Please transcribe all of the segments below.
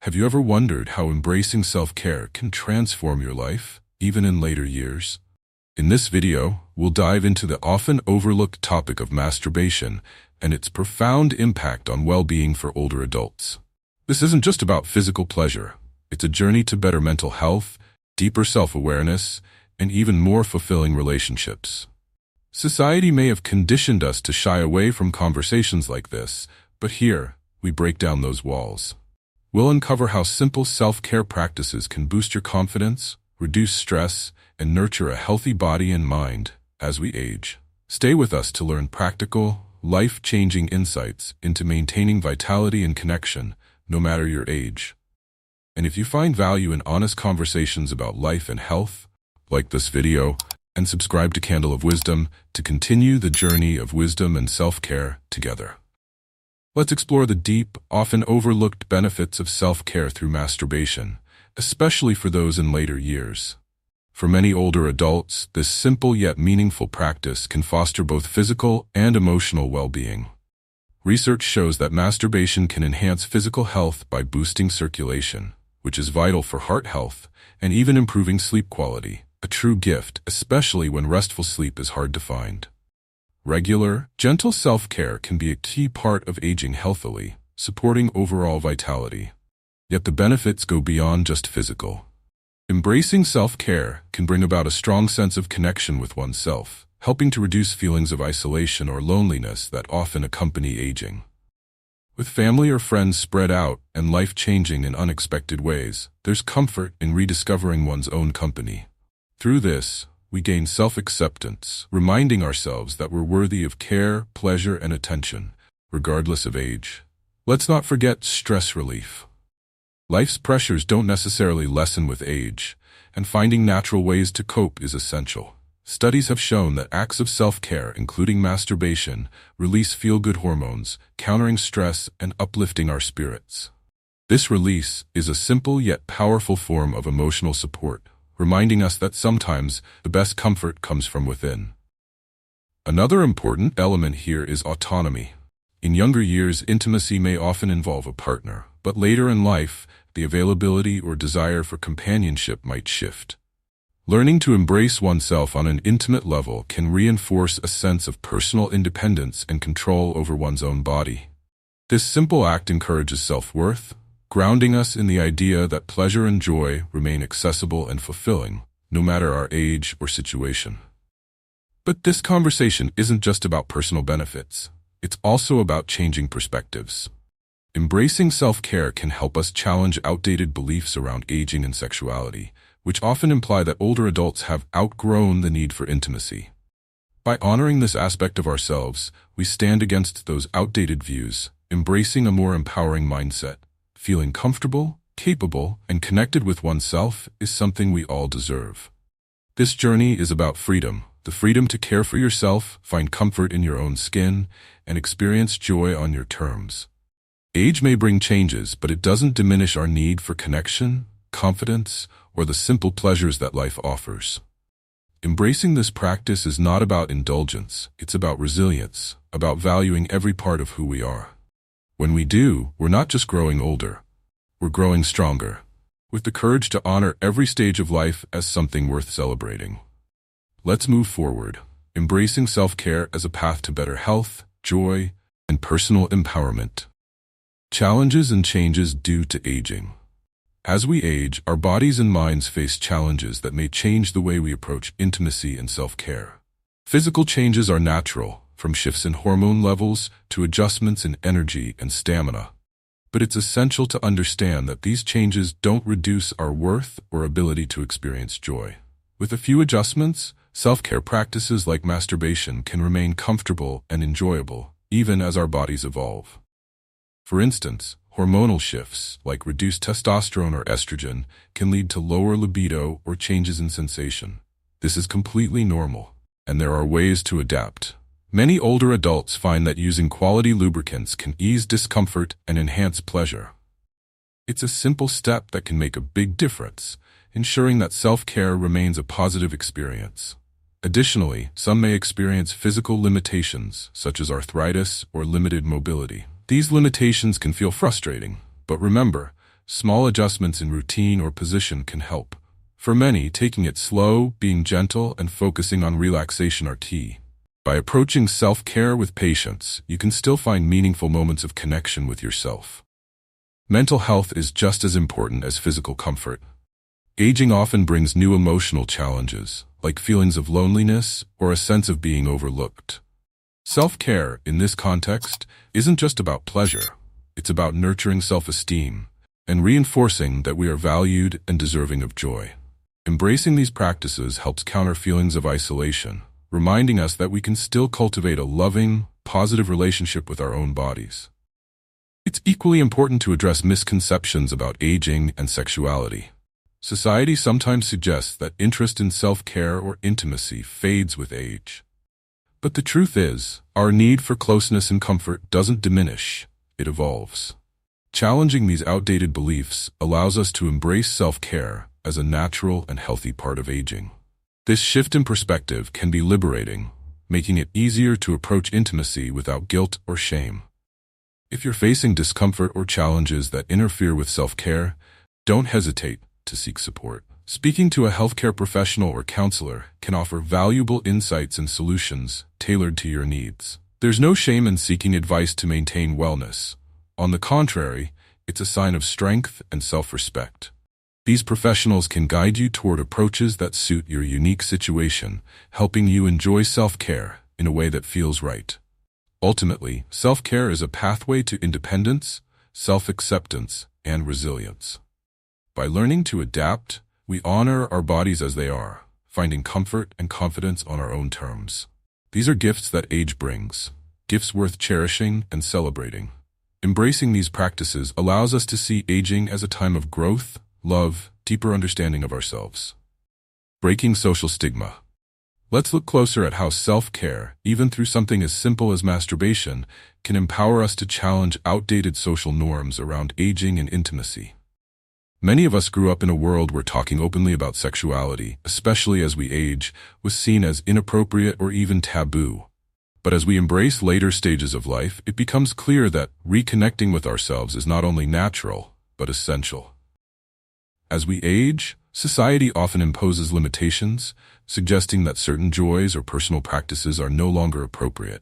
Have you ever wondered how embracing self-care can transform your life, even in later years? In this video, we'll dive into the often overlooked topic of masturbation and its profound impact on well-being for older adults. This isn't just about physical pleasure. It's a journey to better mental health, deeper self-awareness, and even more fulfilling relationships. Society may have conditioned us to shy away from conversations like this, but here, we break down those walls. We'll uncover how simple self-care practices can boost your confidence, reduce stress, and nurture a healthy body and mind as we age. Stay with us to learn practical, life-changing insights into maintaining vitality and connection, no matter your age. And if you find value in honest conversations about life and health, like this video and subscribe to Candle of Wisdom to continue the journey of wisdom and self-care together. Let's explore the deep, often overlooked benefits of self-care through masturbation, especially for those in later years. For many older adults, this simple yet meaningful practice can foster both physical and emotional well-being. Research shows that masturbation can enhance physical health by boosting circulation, which is vital for heart health, and even improving sleep quality, a true gift, especially when restful sleep is hard to find. Regular, gentle self-care can be a key part of aging healthily, supporting overall vitality. Yet the benefits go beyond just physical. Embracing self-care can bring about a strong sense of connection with oneself, helping to reduce feelings of isolation or loneliness that often accompany aging. With family or friends spread out and life changing in unexpected ways, there's comfort in rediscovering one's own company. Through this, we gain self-acceptance, reminding ourselves that we're worthy of care, pleasure, and attention, regardless of age. Let's not forget stress relief. Life's pressures don't necessarily lessen with age, and finding natural ways to cope is essential. Studies have shown that acts of self-care, including masturbation, release feel-good hormones, countering stress and uplifting our spirits. This release is a simple yet powerful form of emotional support, reminding us that sometimes the best comfort comes from within. Another important element here is autonomy. In younger years, intimacy may often involve a partner, but later in life, the availability or desire for companionship might shift. Learning to embrace oneself on an intimate level can reinforce a sense of personal independence and control over one's own body. This simple act encourages self-worth, grounding us in the idea that pleasure and joy remain accessible and fulfilling, no matter our age or situation. But this conversation isn't just about personal benefits. It's also about changing perspectives. Embracing self-care can help us challenge outdated beliefs around aging and sexuality, which often imply that older adults have outgrown the need for intimacy. By honoring this aspect of ourselves, we stand against those outdated views, embracing a more empowering mindset. Feeling comfortable, capable, and connected with oneself is something we all deserve. This journey is about freedom, the freedom to care for yourself, find comfort in your own skin, and experience joy on your terms. Age may bring changes, but it doesn't diminish our need for connection, confidence, or the simple pleasures that life offers. Embracing this practice is not about indulgence, it's about resilience, about valuing every part of who we are. When we do, we're not just growing older, we're growing stronger, with the courage to honor every stage of life as something worth celebrating. Let's move forward, embracing self-care as a path to better health, joy, and personal empowerment. Challenges and changes due to aging. As we age, our bodies and minds face challenges that may change the way we approach intimacy and self-care. Physical changes are natural, from shifts in hormone levels to adjustments in energy and stamina. But it's essential to understand that these changes don't reduce our worth or ability to experience joy. With a few adjustments, self-care practices like masturbation can remain comfortable and enjoyable, even as our bodies evolve. For instance, hormonal shifts, like reduced testosterone or estrogen, can lead to lower libido or changes in sensation. This is completely normal, and there are ways to adapt. Many older adults find that using quality lubricants can ease discomfort and enhance pleasure. It's a simple step that can make a big difference, ensuring that self-care remains a positive experience. Additionally, some may experience physical limitations, such as arthritis or limited mobility. These limitations can feel frustrating, but remember, small adjustments in routine or position can help. For many, taking it slow, being gentle, and focusing on relaxation are key. By approaching self-care with patience, you can still find meaningful moments of connection with yourself. Mental health is just as important as physical comfort. Aging often brings new emotional challenges, like feelings of loneliness or a sense of being overlooked. Self-care, in this context, isn't just about pleasure. It's about nurturing self-esteem and reinforcing that we are valued and deserving of joy. Embracing these practices helps counter feelings of isolation, reminding us that we can still cultivate a loving, positive relationship with our own bodies. It's equally important to address misconceptions about aging and sexuality. Society sometimes suggests that interest in self-care or intimacy fades with age. But the truth is, our need for closeness and comfort doesn't diminish, it evolves. Challenging these outdated beliefs allows us to embrace self-care as a natural and healthy part of aging. This shift in perspective can be liberating, making it easier to approach intimacy without guilt or shame. If you're facing discomfort or challenges that interfere with self-care, don't hesitate to seek support. Speaking to a healthcare professional or counselor can offer valuable insights and solutions tailored to your needs. There's no shame in seeking advice to maintain wellness. On the contrary, it's a sign of strength and self-respect. These professionals can guide you toward approaches that suit your unique situation, helping you enjoy self-care in a way that feels right. Ultimately, self-care is a pathway to independence, self-acceptance, and resilience. By learning to adapt, we honor our bodies as they are, finding comfort and confidence on our own terms. These are gifts that age brings, gifts worth cherishing and celebrating. Embracing these practices allows us to see aging as a time of growth, love, deeper understanding of ourselves. Breaking social stigma. Let's look closer at how self-care, even through something as simple as masturbation, can empower us to challenge outdated social norms around aging and intimacy. Many of us grew up in a world where talking openly about sexuality, especially as we age, was seen as inappropriate or even taboo. But as we embrace later stages of life, it becomes clear that reconnecting with ourselves is not only natural, but essential. As we age, society often imposes limitations, suggesting that certain joys or personal practices are no longer appropriate.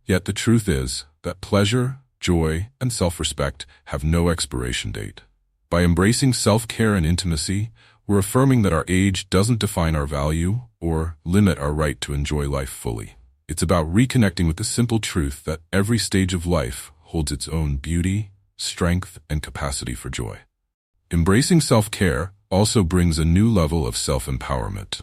Yet the truth is that pleasure, joy, and self-respect have no expiration date. By embracing self-care and intimacy, we're affirming that our age doesn't define our value or limit our right to enjoy life fully. It's about reconnecting with the simple truth that every stage of life holds its own beauty, strength, and capacity for joy. Embracing self-care also brings a new level of self-empowerment.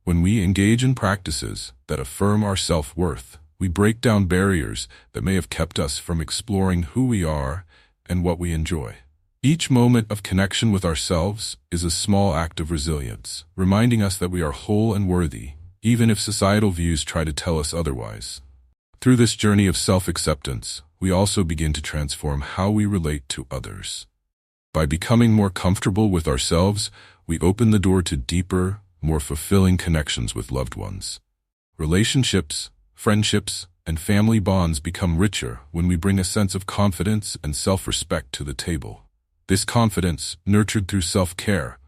When we engage in practices that affirm our self-worth, we break down barriers that may have kept us from exploring who we are and what we enjoy. Each moment of connection with ourselves is a small act of resilience, reminding us that we are whole and worthy, even if societal views try to tell us otherwise. Through this journey of self-acceptance, we also begin to transform how we relate to others. By becoming more comfortable with ourselves, we open the door to deeper, more fulfilling connections with loved ones. Relationships, friendships, and family bonds become richer when we bring a sense of confidence and self-respect to the table. This confidence, nurtured through self-care,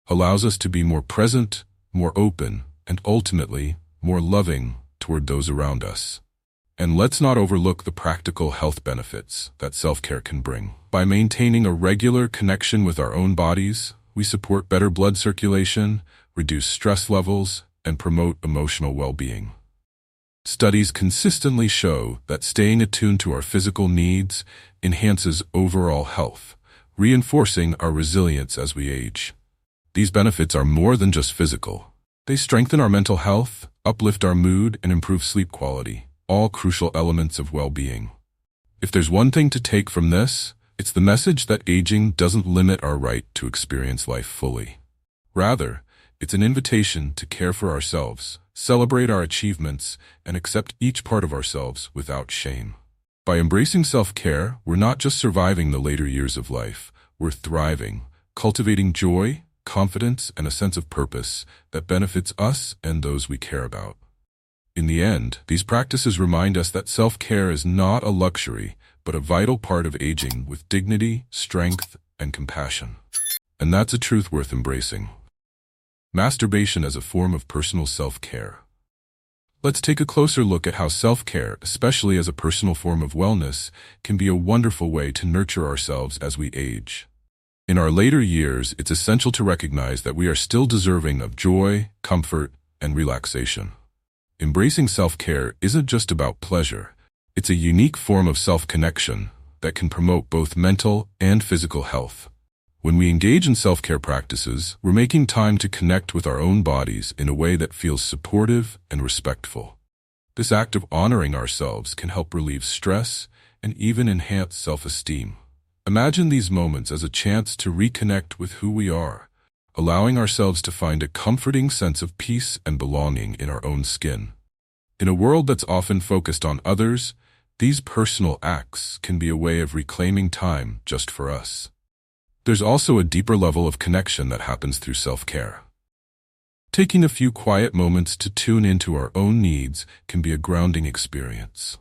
allows us to be more present, more open, and ultimately, more loving toward those around us. And let's not overlook the practical health benefits that self-care can bring. By maintaining a regular connection with our own bodies, we support better blood circulation, reduce stress levels, and promote emotional well-being. Studies consistently show that staying attuned to our physical needs enhances overall health, reinforcing our resilience as we age. These benefits are more than just physical. They strengthen our mental health, uplift our mood, and improve sleep quality, all crucial elements of well-being. If there's one thing to take from this, it's the message that aging doesn't limit our right to experience life fully. Rather, it's an invitation to care for ourselves, celebrate our achievements, and accept each part of ourselves without shame. By embracing self-care, we're not just surviving the later years of life, we're thriving, cultivating joy, confidence, and a sense of purpose that benefits us and those we care about. In the end, these practices remind us that self-care is not a luxury, but a vital part of aging with dignity, strength, and compassion. And that's a truth worth embracing. Masturbation as a form of personal self-care. Let's take a closer look at how self-care, especially as a personal form of wellness, can be a wonderful way to nurture ourselves as we age. In our later years, it's essential to recognize that we are still deserving of joy, comfort, and relaxation. Embracing self-care isn't just about pleasure. It's a unique form of self-connection that can promote both mental and physical health. When we engage in self-care practices, we're making time to connect with our own bodies in a way that feels supportive and respectful. This act of honoring ourselves can help relieve stress and even enhance self-esteem. Imagine these moments as a chance to reconnect with who we are, allowing ourselves to find a comforting sense of peace and belonging in our own skin. In a world that's often focused on others, these personal acts can be a way of reclaiming time just for us. There's also a deeper level of connection that happens through self-care. Taking a few quiet moments to tune into our own needs can be a grounding experience.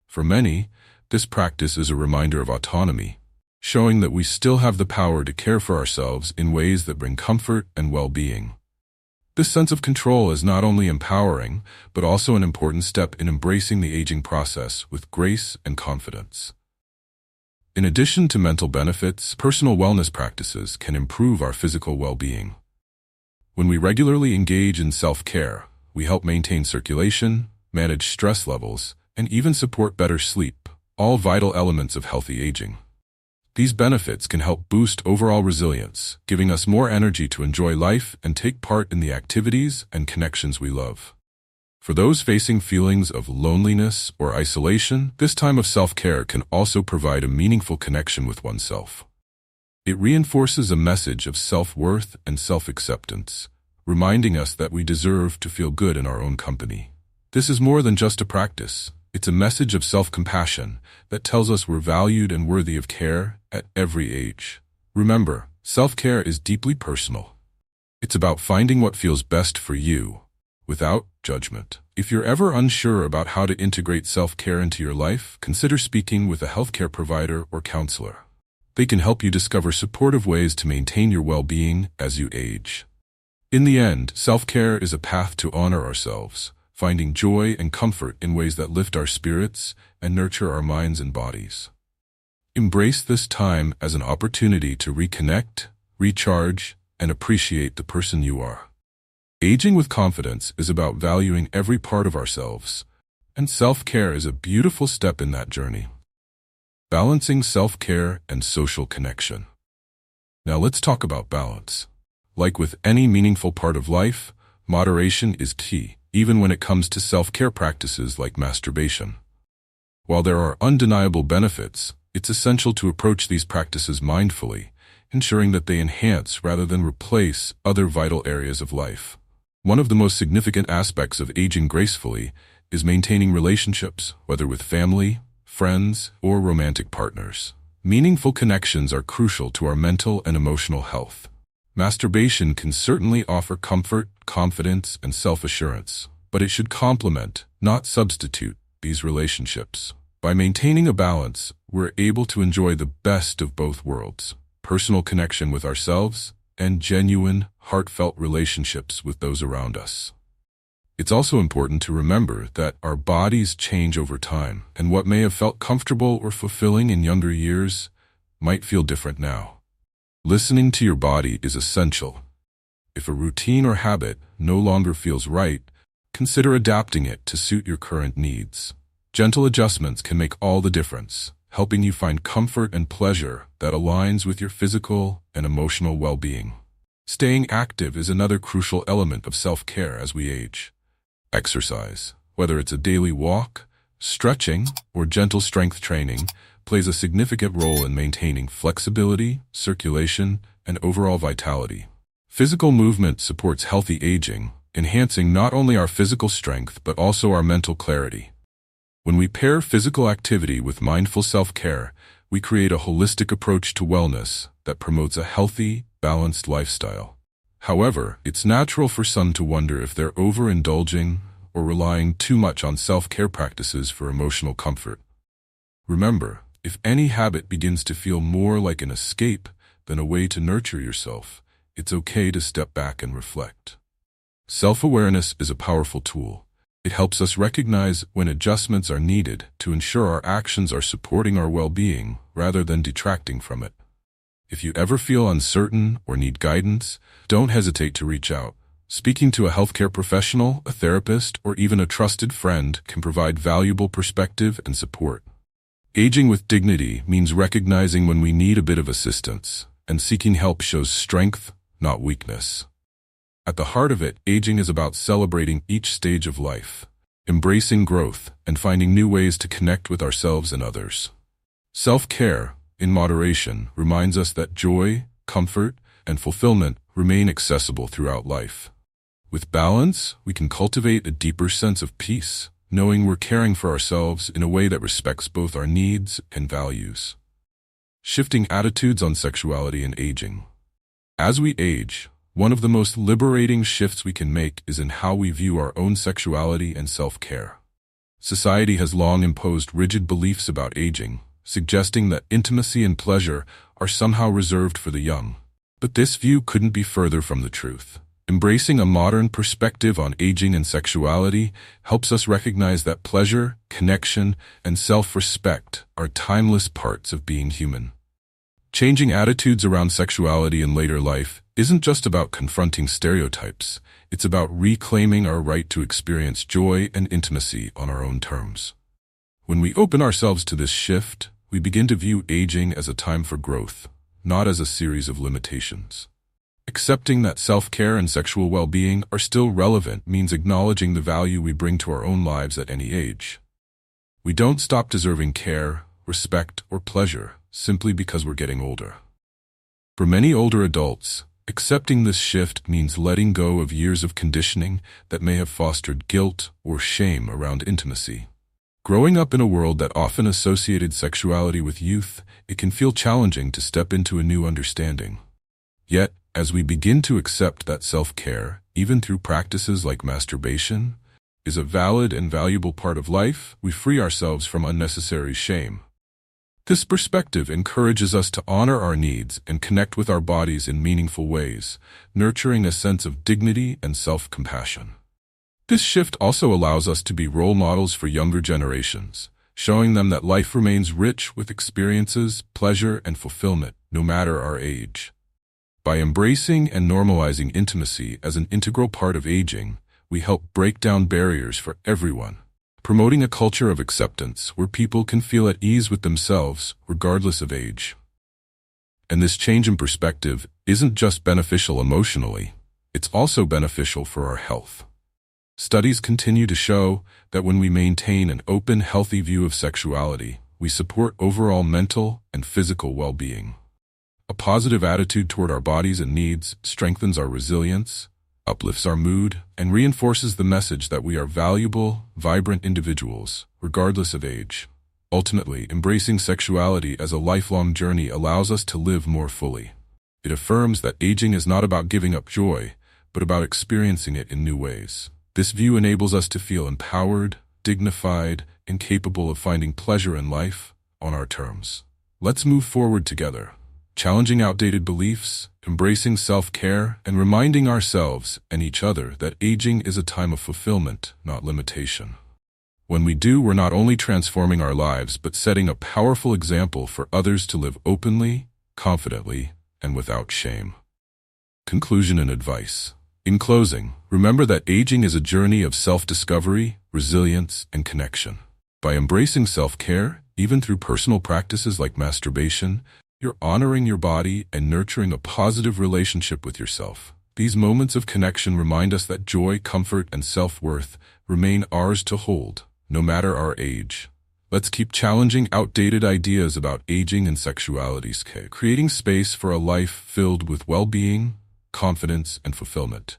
For many, this practice is a reminder of autonomy, showing that we still have the power to care for ourselves in ways that bring comfort and well-being. This sense of control is not only empowering, but also an important step in embracing the aging process with grace and confidence. In addition to mental benefits, personal wellness practices can improve our physical well-being. When we regularly engage in self-care, we help maintain circulation, manage stress levels, and even support better sleep, all vital elements of healthy aging. These benefits can help boost overall resilience, giving us more energy to enjoy life and take part in the activities and connections we love. For those facing feelings of loneliness or isolation, this time of self-care can also provide a meaningful connection with oneself. It reinforces a message of self-worth and self-acceptance, reminding us that we deserve to feel good in our own company. This is more than just a practice. It's a message of self-compassion that tells us we're valued and worthy of care at every age. Remember, self-care is deeply personal. It's about finding what feels best for you, without judgment. If you're ever unsure about how to integrate self-care into your life, consider speaking with a healthcare provider or counselor. They can help you discover supportive ways to maintain your well-being as you age. In the end, self-care is a path to honor ourselves, finding joy and comfort in ways that lift our spirits and nurture our minds and bodies. Embrace this time as an opportunity to reconnect, recharge, and appreciate the person you are. Aging with confidence is about valuing every part of ourselves, and self-care is a beautiful step in that journey. Balancing self-care and social connection. Now let's talk about balance. Like with any meaningful part of life, moderation is key, even when it comes to self-care practices like masturbation. While there are undeniable benefits, it's essential to approach these practices mindfully, ensuring that they enhance rather than replace other vital areas of life. One of the most significant aspects of aging gracefully is maintaining relationships, whether with family, friends, or romantic partners. Meaningful connections are crucial to our mental and emotional health. Masturbation can certainly offer comfort, confidence, and self-assurance, but it should complement, not substitute, these relationships. By maintaining a balance, we're able to enjoy the best of both worlds: personal connection with ourselves and genuine, heartfelt relationships with those around us. It's also important to remember that our bodies change over time, and what may have felt comfortable or fulfilling in younger years might feel different now. Listening to your body is essential. If a routine or habit no longer feels right, consider adapting it to suit your current needs. Gentle adjustments can make all the difference, helping you find comfort and pleasure that aligns with your physical and emotional well-being. Staying active is another crucial element of self-care as we age. Exercise, whether it's a daily walk, stretching, or gentle strength training, plays a significant role in maintaining flexibility, circulation, and overall vitality. Physical movement supports healthy aging, enhancing not only our physical strength but also our mental clarity. When we pair physical activity with mindful self-care, we create a holistic approach to wellness that promotes a healthy, balanced lifestyle. However, it's natural for some to wonder if they're overindulging or relying too much on self-care practices for emotional comfort. Remember, if any habit begins to feel more like an escape than a way to nurture yourself, it's okay to step back and reflect. Self-awareness is a powerful tool. It helps us recognize when adjustments are needed to ensure our actions are supporting our well-being rather than detracting from it. If you ever feel uncertain or need guidance, don't hesitate to reach out. Speaking to a healthcare professional, a therapist, or even a trusted friend can provide valuable perspective and support. Aging with dignity means recognizing when we need a bit of assistance, and seeking help shows strength, not weakness. At the heart of it, aging is about celebrating each stage of life, embracing growth, and finding new ways to connect with ourselves and others. Self-care, in moderation, reminds us that joy, comfort, and fulfillment remain accessible throughout life. With balance, we can cultivate a deeper sense of peace, knowing we're caring for ourselves in a way that respects both our needs and values. Shifting attitudes on sexuality and aging. As we age, one of the most liberating shifts we can make is in how we view our own sexuality and self-care. Society has long imposed rigid beliefs about aging, suggesting that intimacy and pleasure are somehow reserved for the young. But this view couldn't be further from the truth. Embracing a modern perspective on aging and sexuality helps us recognize that pleasure, connection, and self-respect are timeless parts of being human. Changing attitudes around sexuality in later life isn't just about confronting stereotypes. It's about reclaiming our right to experience joy and intimacy on our own terms. When we open ourselves to this shift, we begin to view aging as a time for growth, not as a series of limitations. Accepting that self-care and sexual well-being are still relevant means acknowledging the value we bring to our own lives at any age. We don't stop deserving care, respect, or pleasure simply because we're getting older. For many older adults, accepting this shift means letting go of years of conditioning that may have fostered guilt or shame around intimacy. Growing up in a world that often associated sexuality with youth, it can feel challenging to step into a new understanding. Yet, as we begin to accept that self-care, even through practices like masturbation, is a valid and valuable part of life, we free ourselves from unnecessary shame. This perspective encourages us to honor our needs and connect with our bodies in meaningful ways, nurturing a sense of dignity and self-compassion. This shift also allows us to be role models for younger generations, showing them that life remains rich with experiences, pleasure, and fulfillment, no matter our age. By embracing and normalizing intimacy as an integral part of aging, we help break down barriers for everyone, promoting a culture of acceptance where people can feel at ease with themselves, regardless of age. And this change in perspective isn't just beneficial emotionally, it's also beneficial for our health. Studies continue to show that when we maintain an open, healthy view of sexuality, we support overall mental and physical well-being. A positive attitude toward our bodies and needs strengthens our resilience, uplifts our mood, and reinforces the message that we are valuable, vibrant individuals, regardless of age. Ultimately, embracing sexuality as a lifelong journey allows us to live more fully. It affirms that aging is not about giving up joy, but about experiencing it in new ways. This view enables us to feel empowered, dignified, and capable of finding pleasure in life on our terms. Let's move forward together, challenging outdated beliefs, embracing self-care, and reminding ourselves and each other that aging is a time of fulfillment, not limitation. When we do, we're not only transforming our lives, but setting a powerful example for others to live openly, confidently, and without shame. Conclusion and advice. In closing, remember that aging is a journey of self-discovery, resilience, and connection. By embracing self-care, even through personal practices like masturbation, you're honoring your body and nurturing a positive relationship with yourself. These moments of connection remind us that joy, comfort, and self-worth remain ours to hold, no matter our age. Let's keep challenging outdated ideas about aging and sexuality, creating space for a life filled with well-being, confidence, and fulfillment.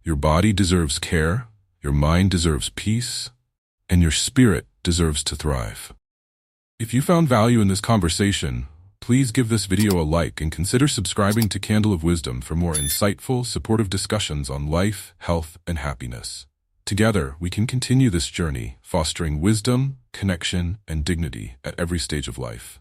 Your body deserves care, your mind deserves peace, and your spirit deserves to thrive. If you found value in this conversation, please give this video a like and consider subscribing to Candle of Wisdom for more insightful, supportive discussions on life, health, and happiness. Together, we can continue this journey, fostering wisdom, connection, and dignity at every stage of life.